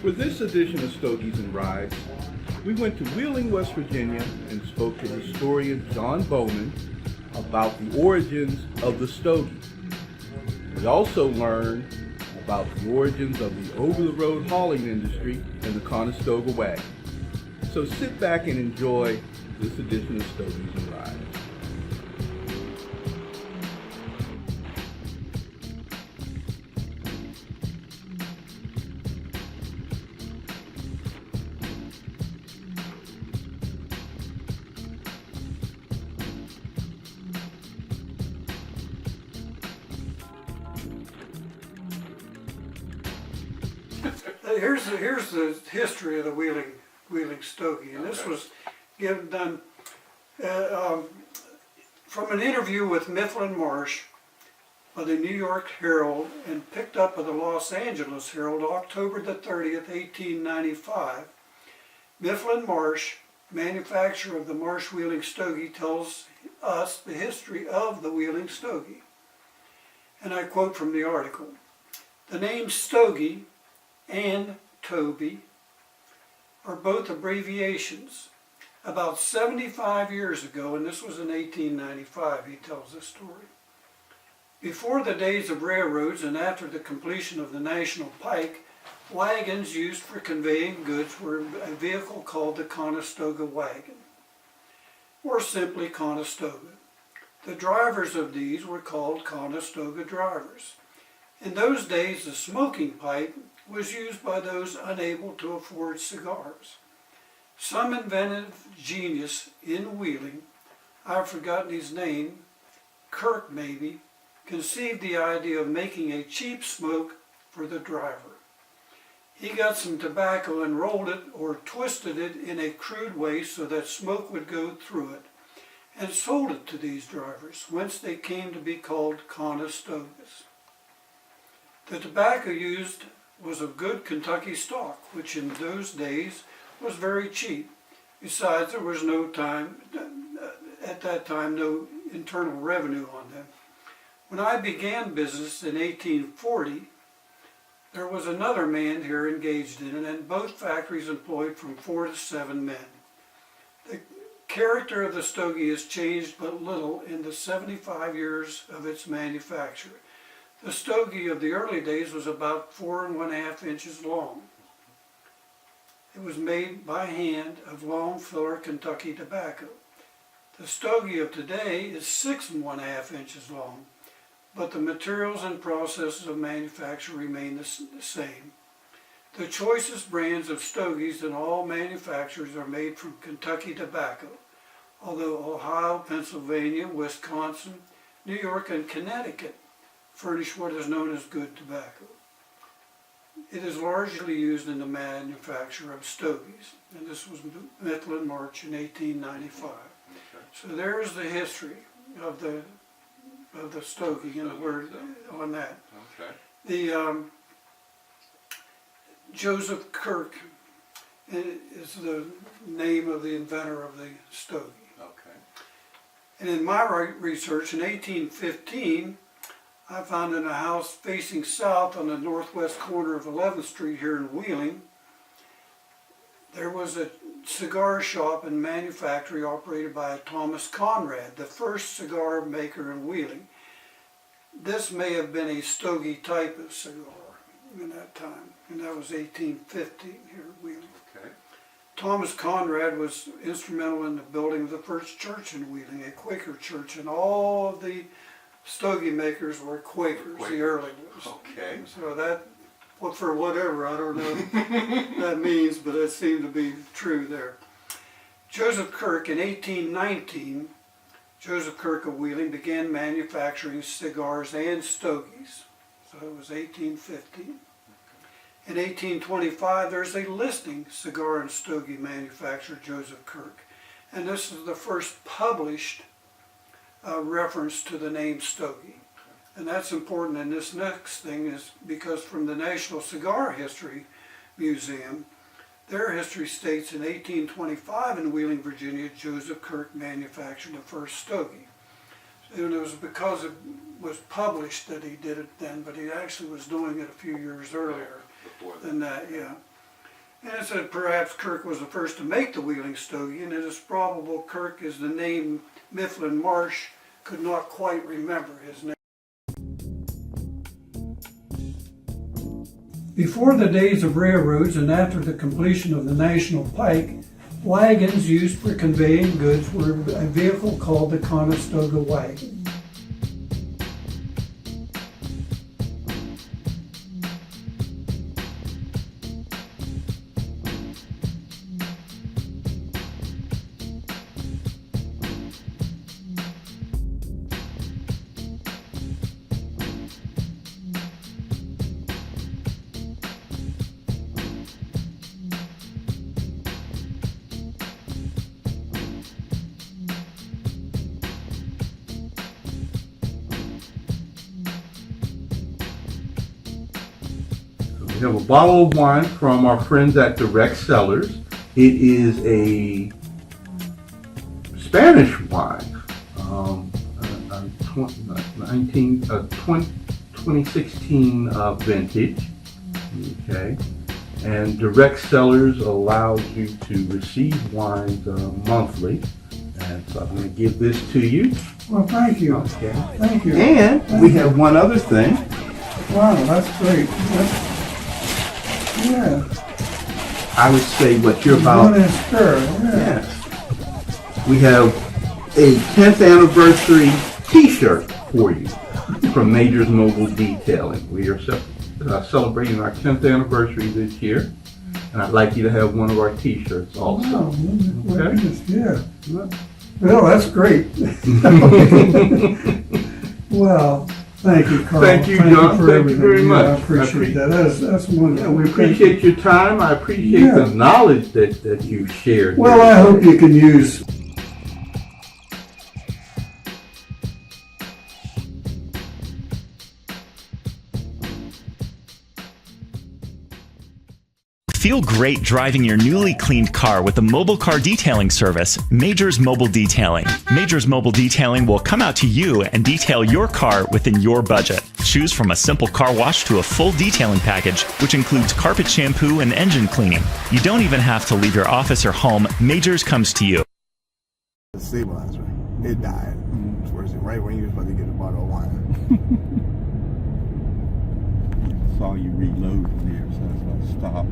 For this edition of Stogies and Rides, we went to Wheeling, West Virginia and spoke to historian John Bowman about the origins of the Stogie. We also learned about the origins of the over-the-road hauling industry and the Conestoga wagon. So sit back and enjoy this edition of Stogies and Rides. Here's the history of the Wheeling Stogie, and this was done from an interview with Mifflin Marsh by the New York Herald and picked up by the Los Angeles Herald October the 30th, 1895. Mifflin Marsh, manufacturer of the Marsh Wheeling Stogie, tells us the history of the Wheeling Stogie. And I quote from the article: "The name Stogie and Toby are both abbreviations. About 75 years ago, and this was in 1895, he tells this story, before the days of railroads and after the completion of the National Pike, wagons used for conveying goods were a vehicle called the Conestoga wagon, or simply Conestoga. The drivers of these were called Conestoga drivers. In those days, the smoking pipe was used by those unable to afford cigars. Some inventive genius in Wheeling, I've forgotten his name, Kirk maybe, conceived the idea of making a cheap smoke for the driver. He got some tobacco and rolled it or twisted it in a crude way so that smoke would go through it, and sold it to these drivers, whence they came to be called Conestogas. The tobacco used was of good Kentucky stock, which in those days was very cheap. Besides, there was at that time, no internal revenue on them. When I began business in 1840, there was another man here engaged in it, and both factories employed from 4 to 7 men. The character of the Stogie has changed but little in the 75 years of its manufacture. The Stogie of the early days was about 4 1/2 inches long. It was made by hand of long filler Kentucky tobacco. The Stogie of today is 6 1/2 inches long, but the materials and processes of manufacture remain the same. The choicest brands of Stogies in all manufacturers are made from Kentucky tobacco, although Ohio, Pennsylvania, Wisconsin, New York, and Connecticut furnish what is known as good tobacco. It is largely used in the manufacture of Stogies, and this was Mifflin Marsh in 1895. Okay. So there's the history of the Stogie and the word on that. Okay. The Joseph Kirk is the name of the inventor of the Stogie. Okay. And in my research in 1815, I found in a house facing south on the northwest corner of 11th Street here in Wheeling, there was a cigar shop and manufactory operated by Thomas Conrad, the first cigar maker in Wheeling. This may have been a Stogie type of cigar in that time, and that was 1815 here in Wheeling. Okay. Thomas Conrad was instrumental in the building of the first church in Wheeling, a Quaker church, and all of the Stogie makers were Quakers, the early ones. Okay. So that, well, for whatever, I don't know what that means, but it seemed to be true there. Joseph Kirk, in 1819, Joseph Kirk of Wheeling began manufacturing cigars and Stogies. So it was 1815. In 1825, there's a listing, cigar and Stogie manufacturer, Joseph Kirk. And this is the first published reference to the name Stogie. And that's important in this next thing is because from the National Cigar History Museum, their history states in 1825 in Wheeling, Virginia, Joseph Kirk manufactured the first Stogie. And it was because it was published that he did it then, but he actually was doing it a few years earlier than that, yeah. And it said perhaps Kirk was the first to make the Wheeling Stogie, and it is probable Kirk, is the name Mifflin Marsh, could not quite remember his name. Before the days of railroads and after the completion of the National Pike, wagons used for conveying goods were a vehicle called the Conestoga wagon. We have a bottle of wine from our friends at Direct Cellars. It is a Spanish wine, 2016 vintage. Okay, and Direct Cellars allows you to receive wines monthly, and so I'm going to give this to you. Well, thank you. Okay. Thank you. And we have one other thing. Wow, that's great. Yeah. I would say what you're about. Yes. We have a 10th anniversary T-shirt for you from Major's Mobile Detailing. We are celebrating our 10th anniversary this year, and I'd like you to have one of our T-shirts also. Wow, my Okay. goodness, yeah. Well, that's great. Well, thank you, Carl. Thank you, John. for Thank you very everything. much. Yeah, I appreciate that. That's wonderful. Yeah, we appreciate your time. I appreciate the knowledge that you've shared. Well, here I hope today. you can use. Feel great driving your newly cleaned car with a mobile car detailing service, Major's Mobile Detailing. Major's Mobile Detailing will come out to you and detail your car within your budget. Choose from a simple car wash to a full detailing package, which includes carpet shampoo and engine cleaning. You don't even have to leave your office or home. Major's comes to you. The stabilizer, it died. Towards it, right when you was about to get a bottle of wine. Saw you reloading there, so that's why I stopped.